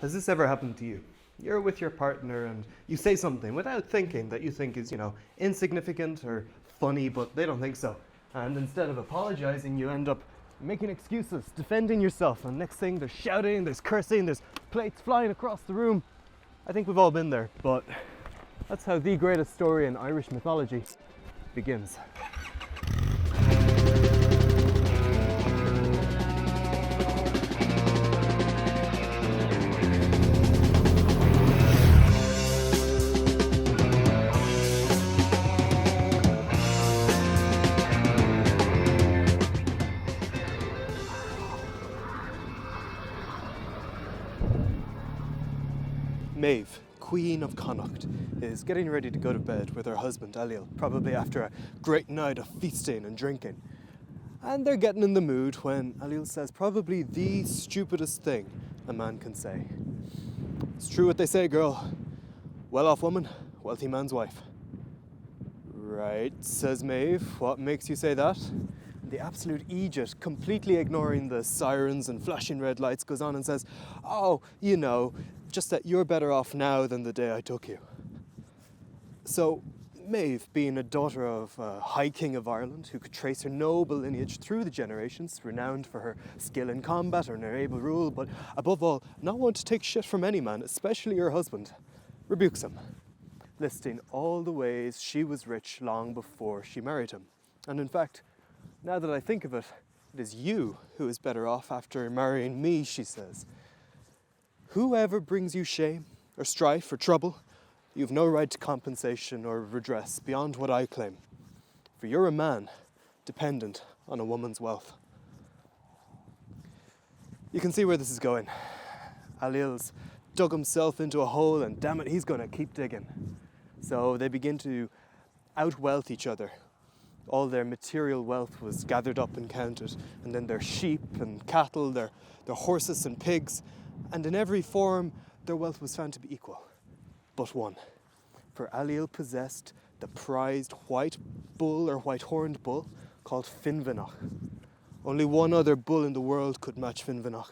Has this ever happened to you? You're with your partner and you say something without thinking that you think is, insignificant or funny, but they don't think so. And instead of apologizing, you end up making excuses, defending yourself, and next thing there's shouting, there's cursing, there's plates flying across the room. I think we've all been there, but that's how the greatest story in Irish mythology begins. Maeve, Queen of Connacht, is getting ready to go to bed with her husband Ailill, probably after a great night of feasting and drinking. And they're getting in the mood when Ailill says probably the stupidest thing a man can say. It's true what they say, girl. Well-off woman, wealthy man's wife. Right, says Maeve. What makes you say that? The absolute idiot, completely ignoring the sirens and flashing red lights, goes on and says, oh, just that you're better off now than the day I took you. So, Maeve, being a daughter of a High King of Ireland who could trace her noble lineage through the generations, renowned for her skill in combat and her able rule, but above all, not one to take shit from any man, especially her husband, rebukes him, listing all the ways she was rich long before she married him. And in fact, now that I think of it, it is you who is better off after marrying me, she says. Whoever brings you shame, or strife, or trouble, you have no right to compensation or redress beyond what I claim. For you're a man dependent on a woman's wealth. You can see where this is going. Ailill's dug himself into a hole and damn it, he's going to keep digging. So they begin to out-wealth each other. All their material wealth was gathered up and counted, and then their sheep and cattle, their horses and pigs, and in every form their wealth was found to be equal, but one. For Ailill possessed the prized white bull or white-horned bull called Finvenach. Only one other bull in the world could match Finvenach,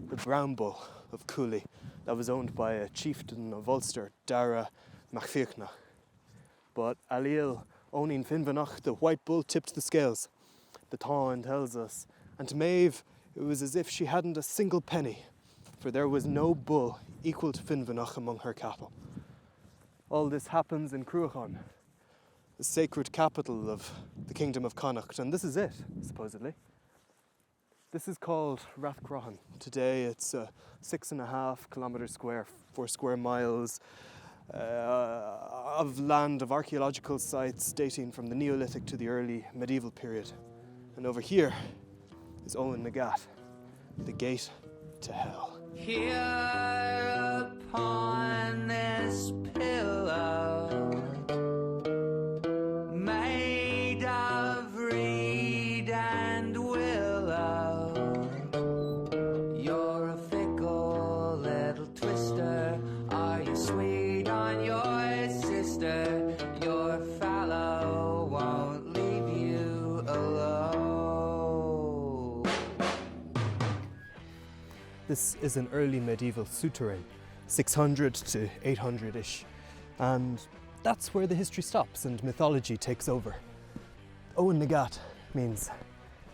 the brown bull of Cooley, that was owned by a chieftain of Ulster, Dara Macfiachnach. But Ailill, owning Finvenach, the white bull, tipped the scales, the Táin tells us, and to Maeve it was as if she hadn't a single penny, for there was no bull equal to Finvenach among her cattle. All this happens in Cúailnge, the sacred capital of the Kingdom of Connacht, and this is it, supposedly. This is called Rathcroghan. Today it's 6.5 kilometres square, 4 square miles of land, of archaeological sites dating from the Neolithic to the early medieval period. And over here is Oweynagat, the gate to hell. Here upon this pillow, made of reed and willow, you're a fickle little twister. Are you sweet on your sister? Your fellow won't leave you alone. This is an early medieval souterrain, 600 to 800-ish, and that's where the history stops and mythology takes over. Oweynagat means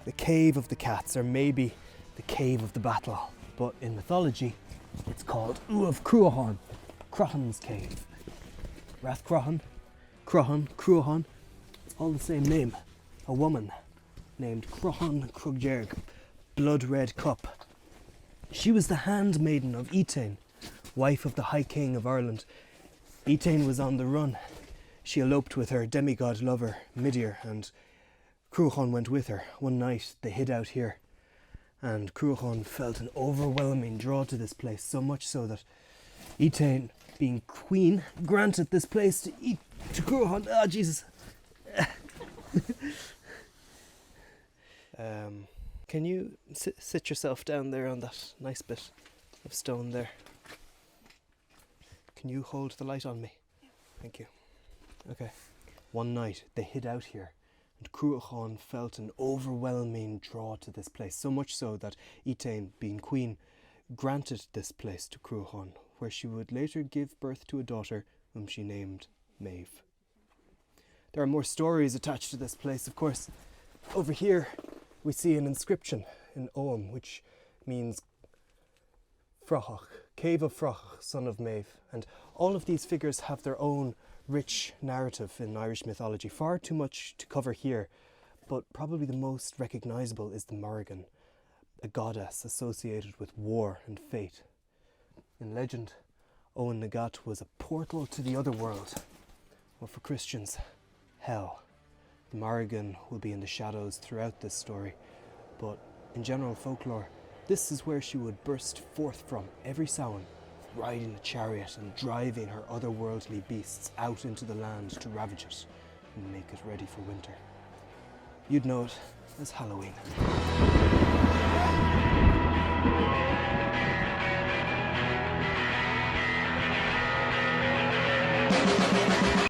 the cave of the cats, or maybe the cave of the battle, but in mythology it's called Cúailnge, Croghan's cave. Rathcroghan, Cúailnge, it's all the same name. A woman named Chulainn Sleeps, blood red cup. She was the handmaiden of Tain, wife of the High King of Ireland. Tain was on the run. She eloped with her demigod lover, Midir, and Cúailnge went with her. One night they hid out here, and Cúailnge felt an overwhelming draw to this place, so much so that Tain, being queen, granted this place to Cúailnge. Ah, Jesus. Can you sit yourself down there on that nice bit of stone there? Can you hold the light on me? Thank you. Okay. One night they hid out here, and Cúailnge felt an overwhelming draw to this place, so much so that Tain, being queen, granted this place to Cúailnge, where she would later give birth to a daughter whom she named Maeve. There are more stories attached to this place, of course. Over here we see an inscription in Ogham, which means Frochach, Cave of Frochach, son of Maeve. And all of these figures have their own rich narrative in Irish mythology. Far too much to cover here, but probably the most recognisable is the Morrigan, a goddess associated with war and fate. In legend, Oweynagat was a portal to the other world, or for Christians, hell. The Morrigan will be in the shadows throughout this story, but in general folklore, this is where she would burst forth from every Samhain, riding a chariot and driving her otherworldly beasts out into the land to ravage it and make it ready for winter. You'd know it as Halloween.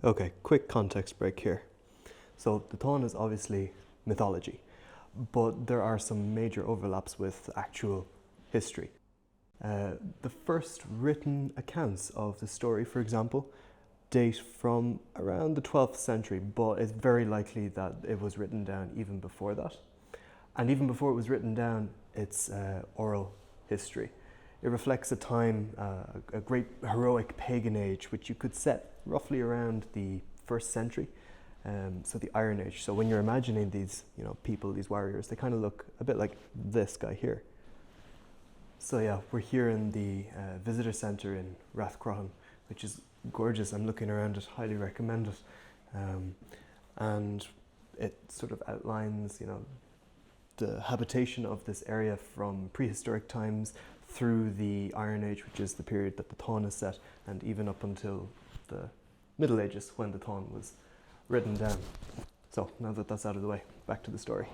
Okay, quick context break here. So the Táin is obviously mythology, but there are some major overlaps with actual history. The first written accounts of the story, for example, date from around the 12th century, but it's very likely that it was written down even before that. And even before it was written down, it's oral history. It reflects a time, a great heroic pagan age, which you could set roughly around the 1st century, so the Iron Age. So when you're imagining these, people, these warriors, they kind of look a bit like this guy here. So yeah, we're here in the visitor centre in Rathcroghan, which is gorgeous. I'm looking around it, highly recommend it. And it sort of outlines, the habitation of this area from prehistoric times through the Iron Age, which is the period that the Táin is set, and even up until the Middle Ages when the Táin was written down. So now that that's out of the way, back to the story.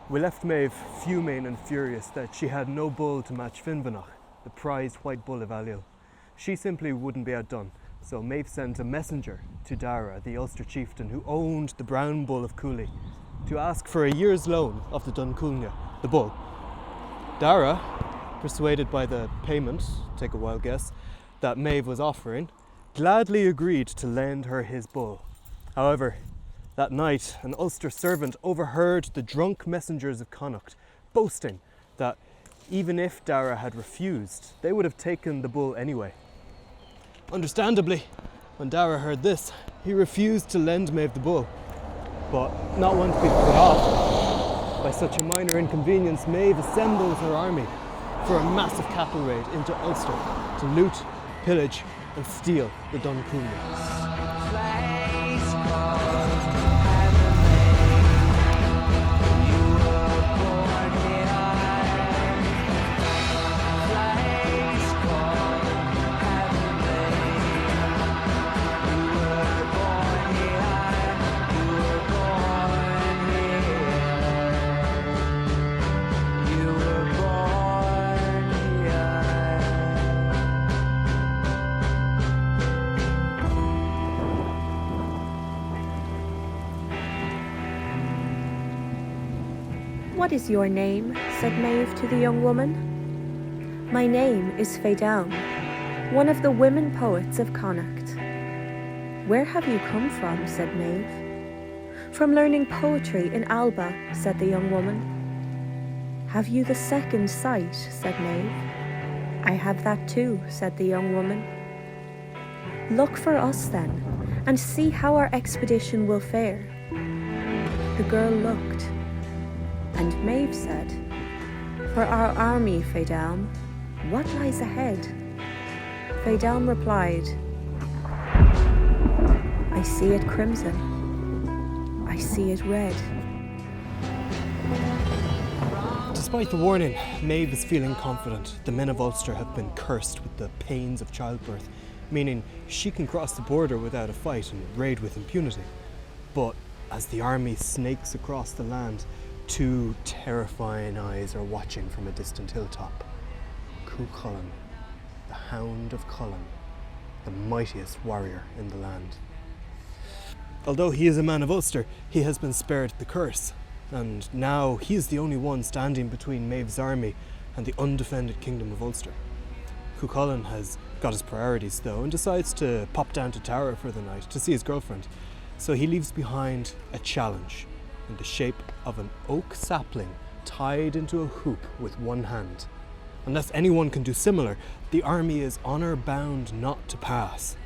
We left Maeve fuming and furious that she had no bull to match Finvanach, the prized white bull of Ailill. She simply wouldn't be outdone, so Maeve sent a messenger to Dara, the Ulster chieftain who owned the brown bull of Cooley, to ask for a year's loan of the Cúailnge, the bull. Dara, persuaded by the payment, take a wild guess, that Maeve was offering, gladly agreed to lend her his bull. However, that night, an Ulster servant overheard the drunk messengers of Connacht boasting that even if Dara had refused, they would have taken the bull anyway. Understandably, when Dara heard this, he refused to lend Maeve the bull. But not one to be put off by such a minor inconvenience, Maeve assembles her army for a massive cattle raid into Ulster to loot, pillage and steal the Cúailnge. "What is your name?" said Maeve to the young woman. "My name is Fedelm, one of the women poets of Connacht." "Where have you come from?" said Maeve. "From learning poetry in Alba," said the young woman. "Have you the second sight?" said Maeve. "I have that too," said the young woman. "Look for us then, and see how our expedition will fare." The girl looked, and Maeve said, "For our army, Fedelm, what lies ahead?" Fedelm replied, "I see it crimson, I see it red." Despite the warning, Maeve is feeling confident. The men of Ulster have been cursed with the pains of childbirth, meaning she can cross the border without a fight and raid with impunity. But as the army snakes across the land, two terrifying eyes are watching from a distant hilltop. Cú Chulainn, the Hound of Chulainn, the mightiest warrior in the land. Although he is a man of Ulster, he has been spared the curse, and now he is the only one standing between Maeve's army and the undefended kingdom of Ulster. Cú Chulainn has got his priorities though and decides to pop down to Tara for the night to see his girlfriend. So he leaves behind a challenge in the shape of an oak sapling tied into a hoop with one hand. Unless anyone can do similar, the army is honour bound not to pass.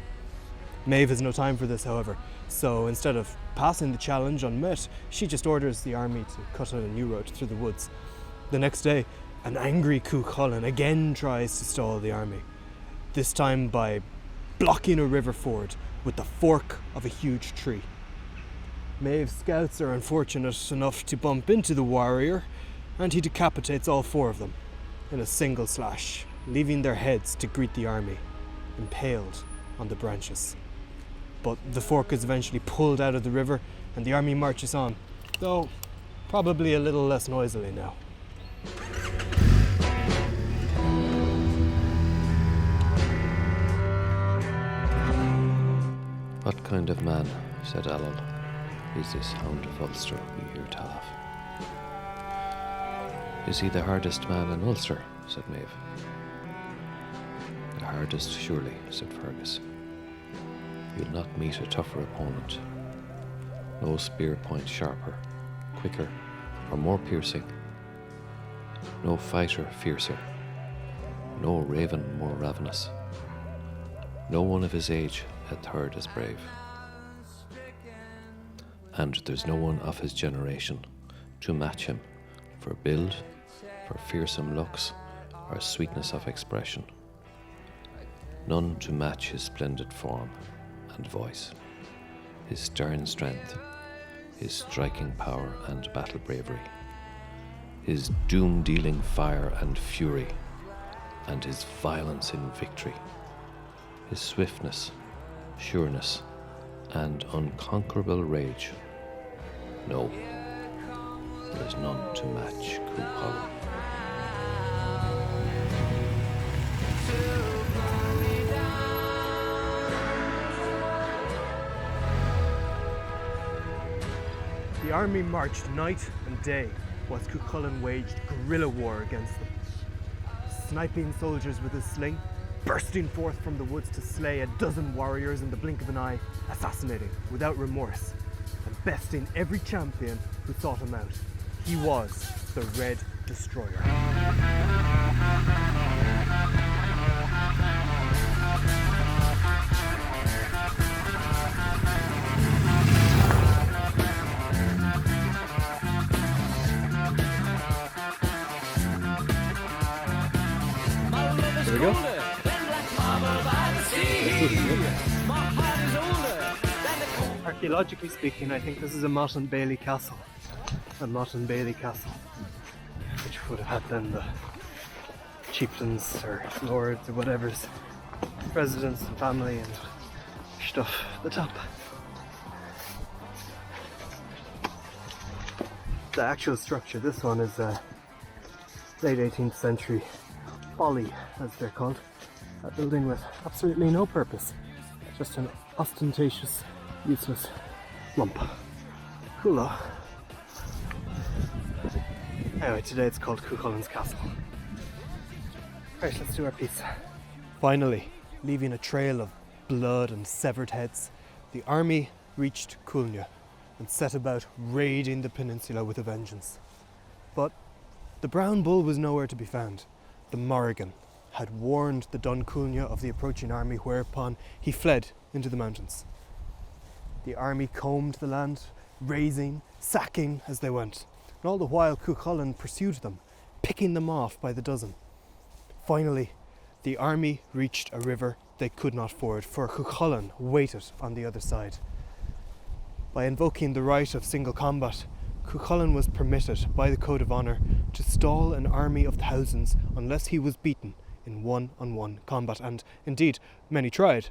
Maeve has no time for this, however, so instead of passing the challenge unmet, she just orders the army to cut out a new road through the woods. The next day, an angry Cú Chulainn again tries to stall the army, this time by blocking a river ford with the fork of a huge tree. Maeve's scouts are unfortunate enough to bump into the warrior, and he decapitates all four of them in a single slash, leaving their heads to greet the army, impaled on the branches. But the fork is eventually pulled out of the river and the army marches on, though probably a little less noisily now. What kind of man, said Alal, is this hound of Ulster we hear tell of? Is he the hardest man in Ulster, said Maeve. The hardest, surely, said Fergus. You'll not meet a tougher opponent. No spear point sharper, quicker, or more piercing. No fighter fiercer. No raven more ravenous. No one of his age had heard as brave. And there's no one of his generation to match him for build, for fearsome looks, or sweetness of expression. None to match his splendid form and voice, his stern strength, his striking power and battle bravery, his doom-dealing fire and fury, and his violence in victory, his swiftness, sureness, and unconquerable rage. No, there is none to match Cú Chulainn. The army marched night and day whilst Cú Chulainn waged guerrilla war against them, sniping soldiers with his sling, bursting forth from the woods to slay a dozen warriors in the blink of an eye, assassinating without remorse, and besting every champion who sought him out. He was the Red Destroyer. There we go. Archaeologically speaking, I think this is a Motte and Bailey castle. A Motte and Bailey castle, which would have had then the chieftains or lords or whatever's residence and family and stuff at the top. The actual structure, this one is a late 18th century folly, as they're called. A building with absolutely no purpose, just an ostentatious, useless lump. Cool. Anyway, today it's called Cú Chulainn's Castle. Right, let's do our piece. Finally, leaving a trail of blood and severed heads, the army reached Cúailnge and set about raiding the peninsula with a vengeance. But the brown bull was nowhere to be found. The Morrigan had warned the Dun Cúailnge of the approaching army, whereupon he fled into the mountains. The army combed the land, razing, sacking as they went, and all the while Cú Chulainn pursued them, picking them off by the dozen. Finally, the army reached a river they could not ford, for Cú Chulainn waited on the other side. By invoking the right of single combat, Cú Chulainn was permitted by the Code of Honour to stall an army of thousands unless he was beaten in one-on-one combat, and indeed many tried.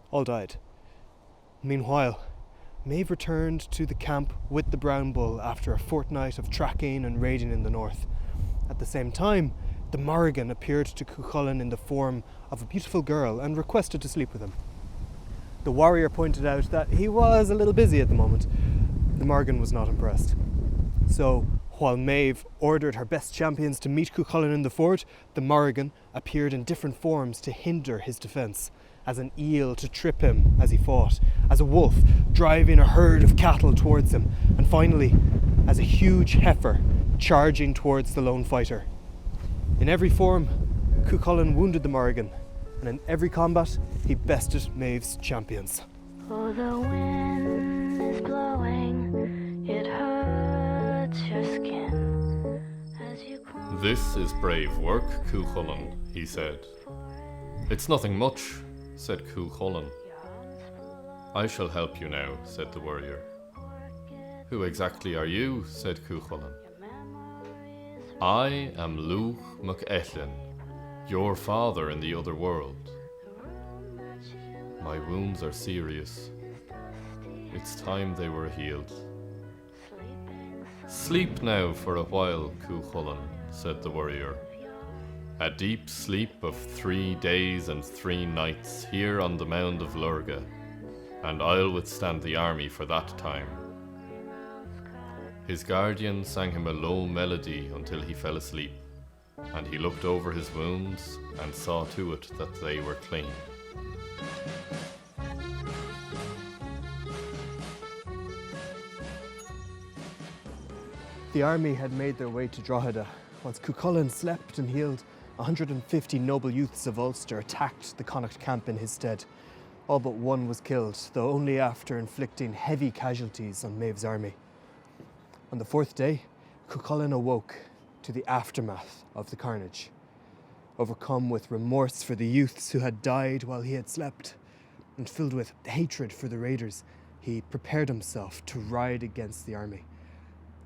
All died. Meanwhile, Maeve returned to the camp with the brown bull after a fortnight of tracking and raiding in the north. At the same time, the Morrigan appeared to Cú Chulainn in the form of a beautiful girl and requested to sleep with him. The warrior pointed out that he was a little busy at the moment. The Morrigan was not impressed. So, While Maeve ordered her best champions to meet Cú Chulainn in the ford, the Morrigan appeared in different forms to hinder his defence, as an eel to trip him as he fought, as a wolf driving a herd of cattle towards him, and finally as a huge heifer charging towards the lone fighter. In every form, Cú Chulainn wounded the Morrigan, and in every combat he bested Maeve's champions. Oh, the wind is blowing, it hurts your skin as you crawl. This is brave work, Cú Chulainn, he said. It's nothing much, said Cú Chulainn. I shall help you now, said the warrior. Who exactly are you? Said Cú Chulainn. I am Luch mac Ethlin, your father in the other world. My wounds are serious. It's time they were healed. Sleep now for a while, Cú Chulainn, said the warrior. A deep sleep of 3 days and 3 nights here on the mound of Lurga, and I'll withstand the army for that time. His guardian sang him a low melody until he fell asleep, and he looked over his wounds and saw to it that they were clean. The army had made their way to Drogheda. Once Cú Chulainn slept and healed, 150 noble youths of Ulster attacked the Connacht camp in his stead. All but one was killed, though only after inflicting heavy casualties on Maeve's army. On the 4th day, Cú Chulainn awoke to the aftermath of the carnage. Overcome with remorse for the youths who had died while he had slept, and filled with hatred for the raiders, he prepared himself to ride against the army.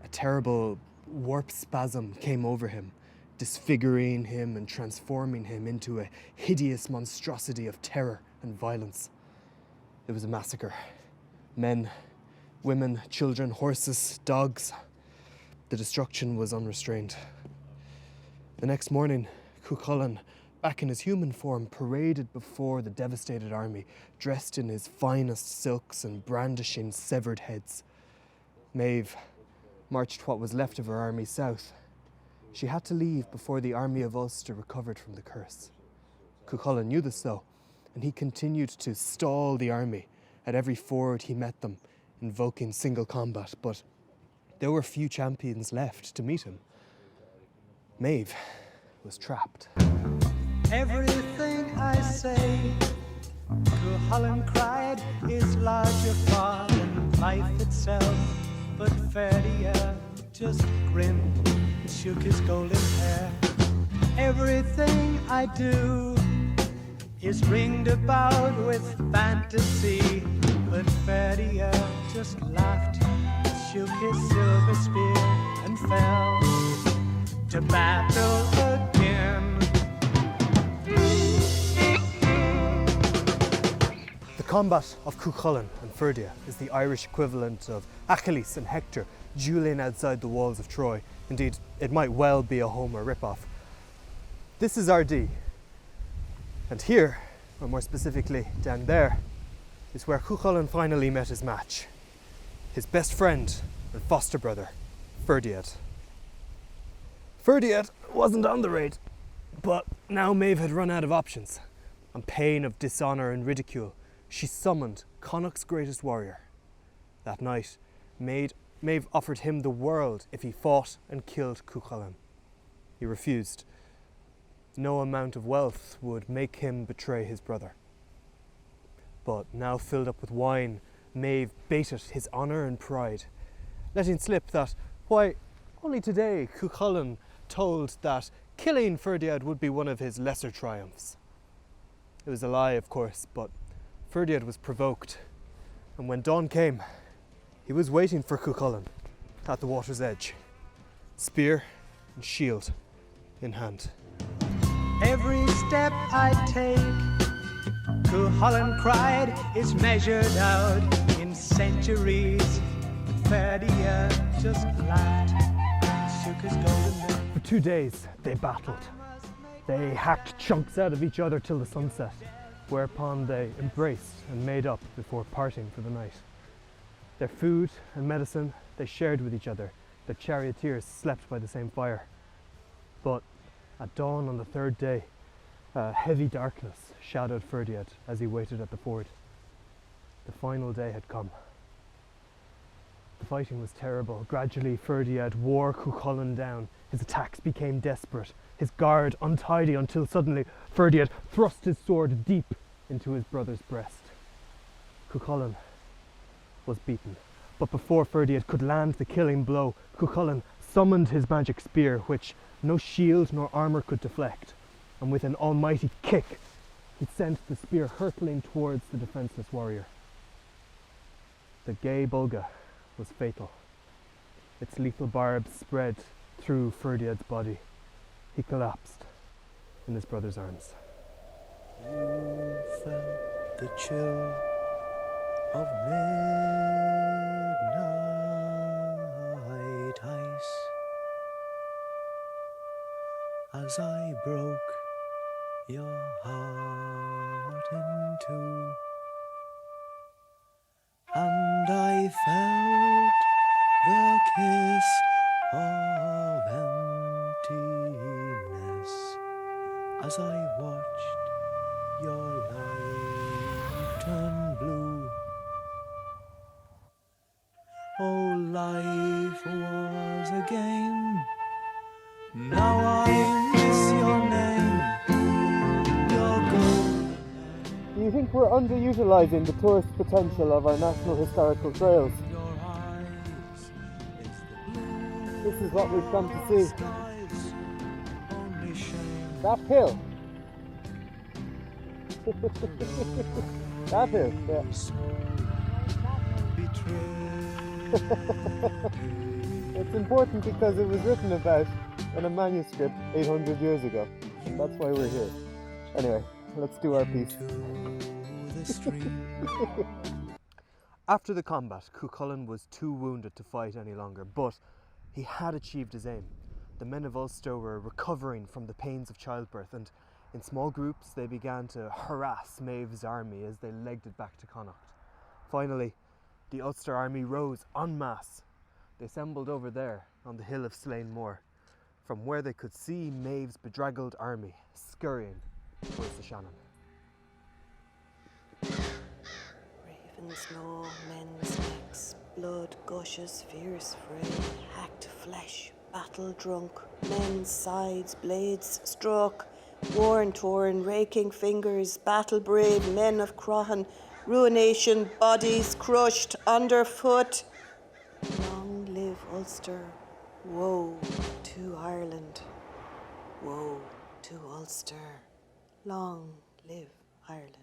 A terrible warp spasm came over him, disfiguring him and transforming him into a hideous monstrosity of terror and violence. It was a massacre. Men, women, children, horses, dogs. The destruction was unrestrained. The next morning, Cú Chulainn, back in his human form, paraded before the devastated army, dressed in his finest silks and brandishing severed heads. Maeve marched what was left of her army south. She had to leave before the army of Ulster recovered from the curse. Cú Chulainn knew this though, and he continued to stall the army. At every ford he met them, invoking single combat, but there were few champions left to meet him. Maeve was trapped. Everything I say, Cú Chulainn cried, is larger far than life itself. But Ferdia just grinned and shook his golden hair. Everything I do is ringed about with fantasy. But Ferdia just laughed, shook his silver spear and fell to battle again. The combat of Cú Chulainn and Ferdia is the Irish equivalent of Achilles and Hector dueling outside the walls of Troy. Indeed, it might well be a Homer ripoff. This is RD, and here, or more specifically down there, is where Cú Chulainn finally met his match. His best friend and foster brother, Ferdia. Ferdia wasn't on the raid, but now Maeve had run out of options. On pain of dishonour and ridicule, she summoned Connacht's greatest warrior. That night, Maeve offered him the world if he fought and killed Cú Chulainn. He refused. No amount of wealth would make him betray his brother. But now filled up with wine, Maeve baited his honour and pride, letting slip that, why, only today Cú Chulainn told that killing Ferdia would be one of his lesser triumphs. It was a lie, of course, but Ferdia was provoked, and when dawn came, he was waiting for Cú Chulainn at the water's edge, spear and shield in hand. Every step I take, Cú Chulainn cried, is measured out in centuries. But Ferdia just laughed, shook his golden head. For 2 days they battled. They hacked chunks out of each other till the sunset, whereupon they embraced and made up before parting for the night. Their food and medicine they shared with each other, The charioteers slept by the same fire. But at dawn on the third day, a heavy darkness shadowed Ferdia as he waited at the ford. The final day had come. The fighting was terrible. Gradually, Ferdia wore Cú Chulainn down. His attacks became desperate, his guard untidy, until suddenly Ferdia thrust his sword deep into his brother's breast. Cú Chulainn was beaten, but before Ferdia could land the killing blow, Cú Chulainn summoned his magic spear, which no shield nor armour could deflect, and with an almighty kick, he sent the spear hurtling towards the defenceless warrior. The gay bulga was fatal. Its lethal barbs spread through Ferdiad's body. He collapsed in his brother's arms. You felt the chill of midnight ice as I broke your heart in two, and I felt the kiss of emptiness as I watched your life turn blue. Oh, life was a game. Now I miss your name, your gold. Do you think we're underutilising the tourist potential of our national historical trails? Your eyes is the blue. This is what we've come to see. Skies, only shame. That hill. That hill, yeah. It's important because it was written about in a manuscript 800 years ago. And that's why we're here. Anyway, let's do our piece. After the combat, Cú Chulainn was too wounded to fight any longer, but he had achieved his aim. The men of Ulster were recovering from the pains of childbirth, and in small groups they began to harass Maeve's army as they legged it back to Connacht. Finally, the Ulster army rose en masse. They assembled over there on the hill of Slain Moor, from where they could see Maeve's bedraggled army scurrying towards the Shannon. Ravens gnaw men's necks, blood gushes fierce fray, hacked flesh, battle drunk, men's sides, blades struck, worn torn, raking fingers, battle brave men of Crohan, ruination, bodies crushed underfoot. Long live Ulster, woe to Ireland, woe to Ulster, long live Ireland.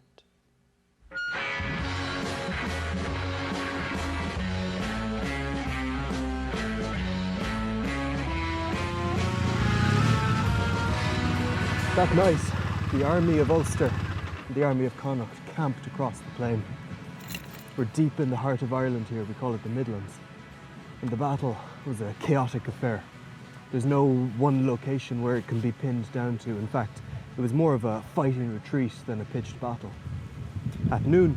That night, the army of Ulster and the army of Connacht camped across the plain. We're deep in the heart of Ireland here, we call it the Midlands. And the battle was a chaotic affair. There's no one location where it can be pinned down to. In fact, it was more of a fighting retreat than a pitched battle. At noon,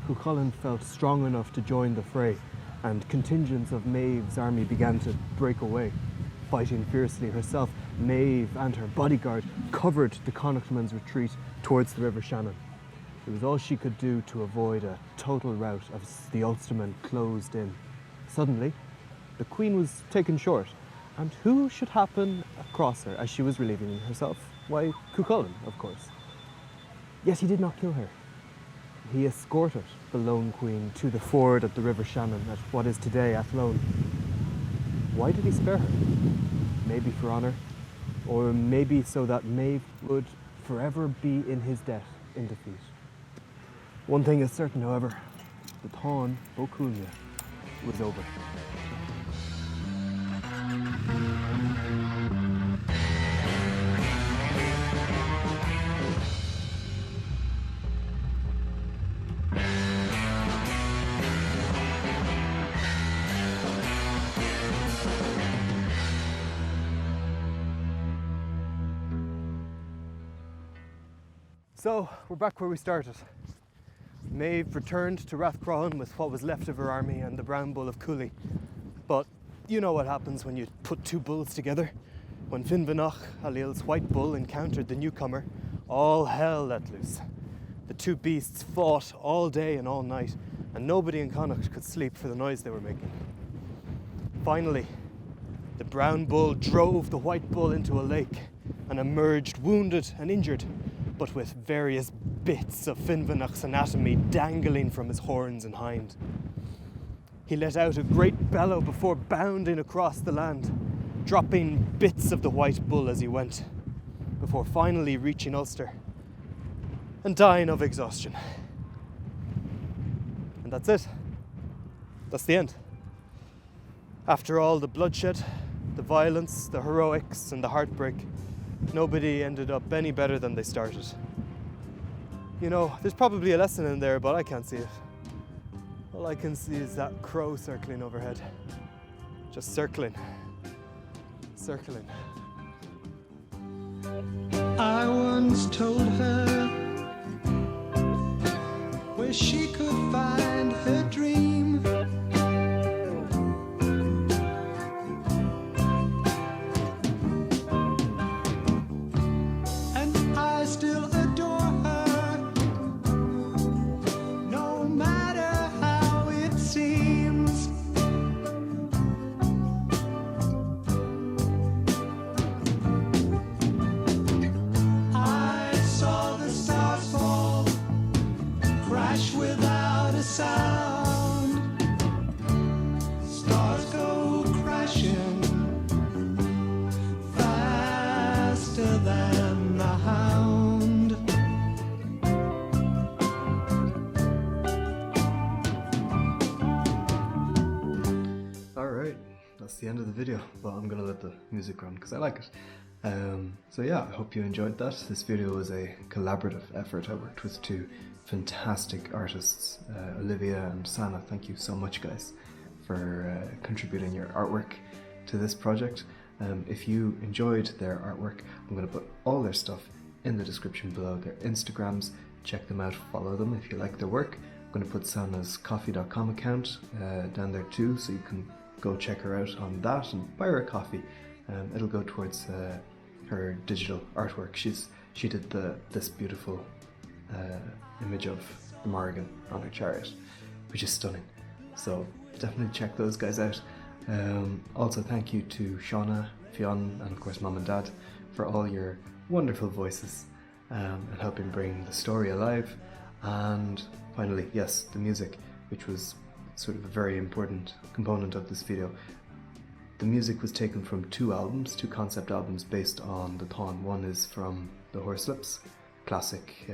Cú Chulainn felt strong enough to join the fray, and contingents of Maeve's army began to break away. Fighting fiercely herself, Maeve and her bodyguard covered the Connachtmen's retreat towards the River Shannon. It was all she could do to avoid a total rout as the Ulstermen closed in. Suddenly, the Queen was taken short, and who should happen across her as she was relieving herself? Why, Cú Chulainn, of course. Yet he did not kill her. He escorted the lone Queen to the ford at the River Shannon at what is today Athlone. Why did he spare her? Maybe for honour, or maybe so that Maeve would forever be in his debt in defeat. One thing is certain, however, the Táin ó Cúailnge was over. So, we're back where we started. Maeve returned to Rathcroghan with what was left of her army and the brown bull of Cooley. But You know what happens when you put two bulls together. When Finvanach, Allil's white bull, encountered the newcomer, all hell let loose. The two beasts fought all day and all night, and nobody in Connacht could sleep for the noise they were making. Finally, the brown bull drove the white bull into a lake and emerged wounded and injured, but with various bits of Finvanach's anatomy dangling from his horns and hind. He let out a great bellow before bounding across the land, dropping bits of the white bull as he went, before finally reaching Ulster and dying of exhaustion. And that's it. That's the end. After all the bloodshed, the violence, the heroics, and the heartbreak, nobody ended up any better than they started. You know, there's probably a lesson in there, but I can't see it. All I can see is that crow circling overhead. Just circling. Circling. I once told her where she could find her dream. And I still adore her, no matter how it seems. I saw the stars fall, crash without a sound. Stars go crashing faster than the hound. Alright, that's the end of the video, but I'm gonna let the music run because I like it. So yeah, I hope you enjoyed that. This video was a collaborative effort. I worked with two fantastic artists, Olivia and Sana. Thank you so much, guys, for contributing your artwork to this project. If you enjoyed their artwork, I'm going to put all their stuff in the description below. Their Instagrams, check them out, follow them if you like their work. I'm going to put Sana's coffee.com account down there too, so you can go check her out on that and buy her a coffee. It'll go towards her digital artwork. She did this beautiful image of the Morrigan on her chariot, which is stunning. So definitely check those guys out. Also thank you to Shauna, Fionn, and of course Mum and Dad for all your wonderful voices and helping bring the story alive. And finally, yes, the music, which was sort of a very important component of this video. The music was taken from two concept albums based on the Táin. One is from the Horslips, classic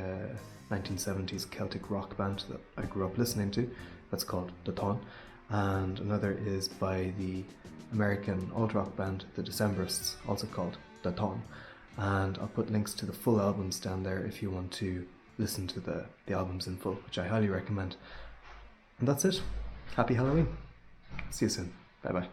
1970s Celtic rock band that I grew up listening to. That's called the Táin. And another is by the American alt-rock band the Decemberists, also called the Táin. And I'll put links to the full albums down there if you want to listen to the albums in full, which I highly recommend. And that's it. Happy Halloween. See you soon. Bye bye.